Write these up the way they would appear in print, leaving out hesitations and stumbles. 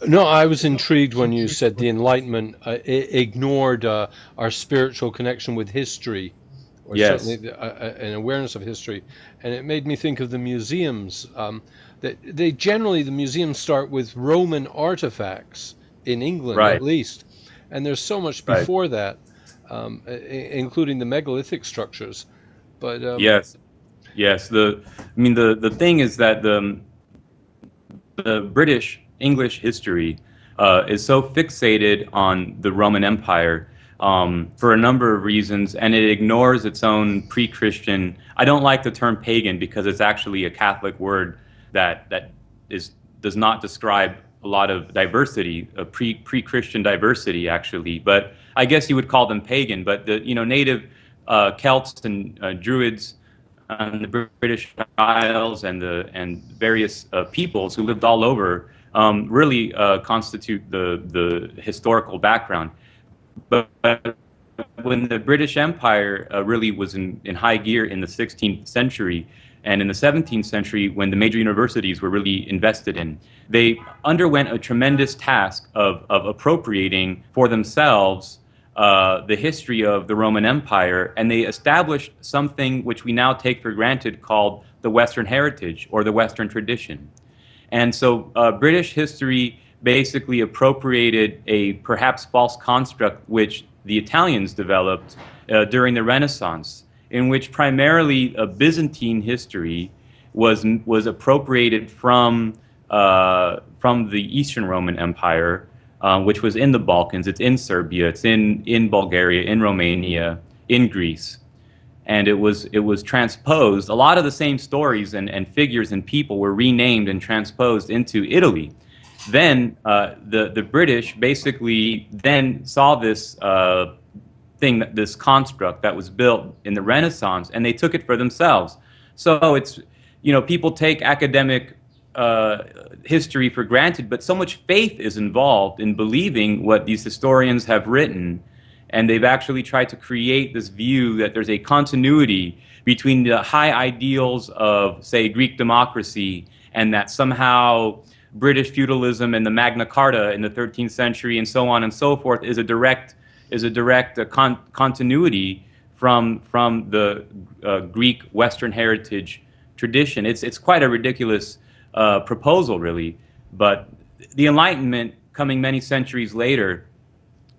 No, I was intrigued when you said the Enlightenment ignored our spiritual connection with history, or certainly Yes, an awareness of history, and it made me think of the museums. That they generally the museums start with Roman artifacts in England, at right, least, and there's so much right. before that, including the megalithic structures. But Yes, yes. I mean, the thing is that the British English history is so fixated on the Roman Empire for a number of reasons, and it ignores its own pre-Christian. I don't like the term pagan because it's actually a Catholic word that is does not describe a lot of diversity, pre-Christian diversity actually. But I guess you would call them pagan. But the native Celts and Druids the British Isles and various peoples who lived all over really constitute the historical background. But when the British Empire really was in high gear in the 16th century and in the 17th century, when the major universities were really invested in, they underwent a tremendous task of appropriating for themselves the history of the Roman Empire, and they established something which we now take for granted called the Western heritage or the Western tradition. And so British history basically appropriated a perhaps false construct which the Italians developed during the Renaissance, in which primarily Byzantine history was appropriated from the Eastern Roman Empire, which was in the Balkans. It's in Serbia. It's in Bulgaria, in Romania, in Greece, and it was transposed. A lot of the same stories and figures and people were renamed and transposed into Italy. Then the British basically then saw this this construct that was built in the Renaissance, and they took it for themselves. So it's people take academic history for granted, but so much faith is involved in believing what these historians have written, and they've actually tried to create this view that there's a continuity between the high ideals of, say, Greek democracy, and that somehow British feudalism and the Magna Carta in the 13th century and so on and so forth is a direct continuity from the Greek Western heritage tradition. It's quite a ridiculous proposal, really. But the Enlightenment, coming many centuries later,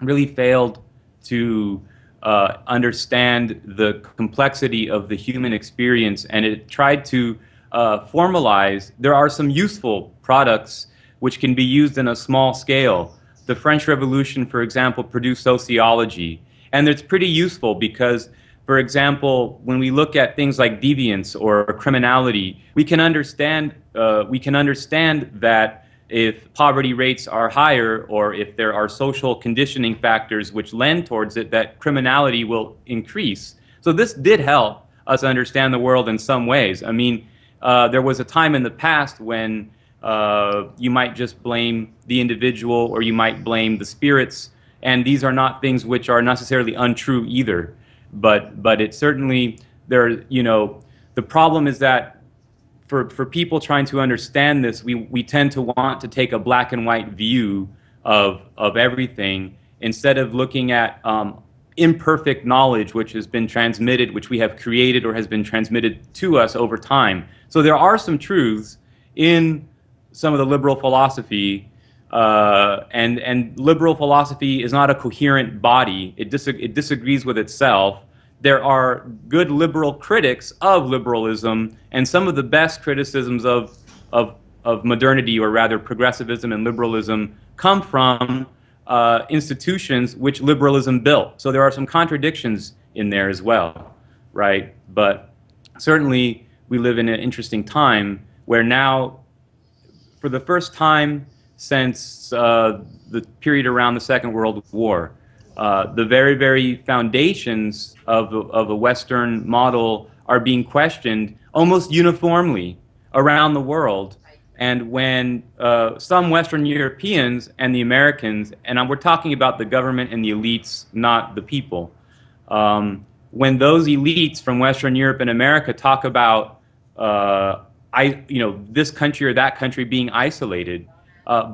really failed to understand the complexity of the human experience, and it tried to formalize. There are some useful products which can be used in a small scale. The French Revolution, for example, produced sociology, and it's pretty useful because, for example, when we look at things like deviance or criminality, we can understand that if poverty rates are higher or if there are social conditioning factors which lend towards it, that criminality will increase. So this did help us understand the world in some ways. I mean, there was a time in the past when you might just blame the individual or you might blame the spirits, and these are not things which are necessarily untrue either. But it certainly the problem is that for people trying to understand this, we tend to want to take a black and white view of everything instead of looking at imperfect knowledge which has been transmitted, which we have created or has been transmitted to us over time. So there are some truths in some of the liberal philosophy, and liberal philosophy is not a coherent body. It disagrees with itself. There are good liberal critics of liberalism, and some of the best criticisms of modernity, or rather progressivism and liberalism, come from institutions which liberalism built. So there are some contradictions in there as well, right? But certainly we live in an interesting time where now, for the first time since the period around the Second World War, the very, very foundations of a Western model are being questioned almost uniformly around the world. And when some Western Europeans and the Americans, and we're talking about the government and the elites, not the people, when those elites from Western Europe and America talk about this country or that country being isolated,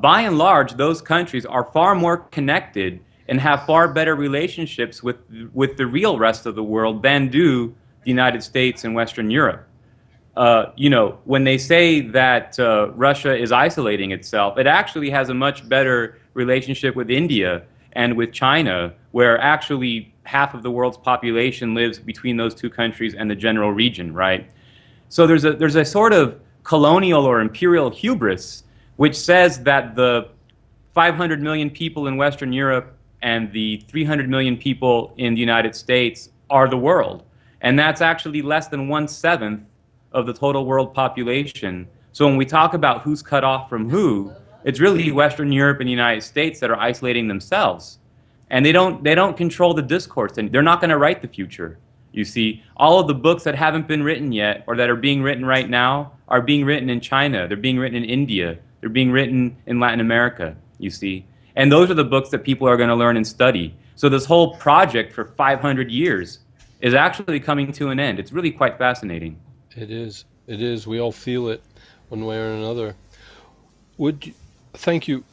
by and large, those countries are far more connected and have far better relationships with the real rest of the world than do the United States and Western Europe. When they say that Russia is isolating itself, it actually has a much better relationship with India and with China, where actually half of the world's population lives between those two countries and the general region, right? So there's a sort of colonial or imperial hubris which says that the 500 million people in Western Europe and the 300 million people in the United States are the world. And that's actually less than 1/7 of the total world population. So when we talk about who's cut off from who, it's really Western Europe and the United States that are isolating themselves. And they don't control the discourse, and they're not going to write the future. You see, all of the books that haven't been written yet or that are being written right now are being written in China, they're being written in India, they're being written in Latin America, you see. And those are the books that people are going to learn and study. So this whole project for 500 years is actually coming to an end. It's really quite fascinating. It is. It is. We all feel it one way or another. Would you, thank you.